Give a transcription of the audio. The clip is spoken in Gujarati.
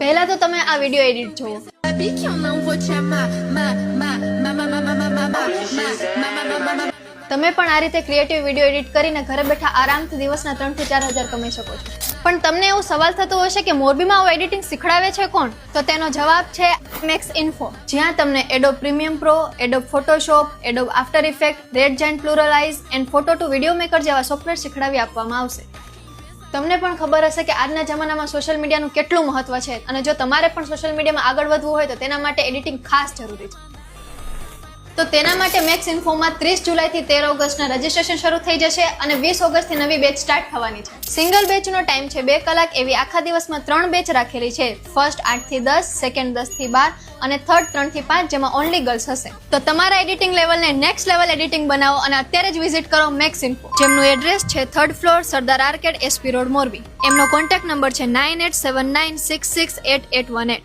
પહેલા તો તમે આ વિડીયો એડિટ જુઓ. તમે પણ આ રીતે ક્રિએટિવ વિડીયો એડિટ કરીને ઘરે બેઠા આરામથી દિવસના 3 થી 4 હજાર કમાઈ શકો છો. પણ તમને એવું સવાલ થતો હશે કે મોરબીમાં આવું એડિટિંગ શીખડાવે છે કોણ? તો તેનો જવાબ છે મેક્સ ઇન્ફો, જ્યાં તમને Adobe premium pro, Adobe Photoshop, Adobe after effect, red giant pluralize and photo to video maker જેવા સોફ્ટવેર શીખડાવી આપવામાં આવશે. તમને પણ ખબર હશે કે આજના જમાનામાં સોશિયલ મીડિયાનું કેટલું મહત્વ છે, અને જો તમારે પણ સોશિયલ મીડિયામાં આગળ વધવું હોય તો તેના માટે એડિટિંગ ખાસ જરૂરી છે. તો તેના માટે મેક્સ ઇન્ફોમાં 30 જુલાઈથી 13 ઓગસ્ટના રજીસ્ટ્રેશન શરૂ થઈ જશે અને 20 ઓગસ્ટથી નવી બેચ સ્ટાર્ટ થવાની છે. સિંગલ બેચનો ટાઈમ છે 2 કલાક, એવી આખા દિવસમાં 3 બેચ રાખેલી છે. ફર્સ્ટ 8 થી 10, સેકન્ડ 10 થી 12 અને થર્ડ 3 થી 5, જેમાં ઓનલી ગર્લ્સ હશે. તો તમારા એડિટિંગ લેવલને નેક્સ્ટ લેવલ એડિટિંગ બનાવો અને અત્યારે જ વિઝિટ કરો મેક્સ ઇન્ફો, જેમનું એડ્રેસ છે 3rd ફ્લોર, સરદાર આર્કેડ, SP રોડ, મોરબી. એમનો કોન્ટેક્ટ નંબર છે 9879668818.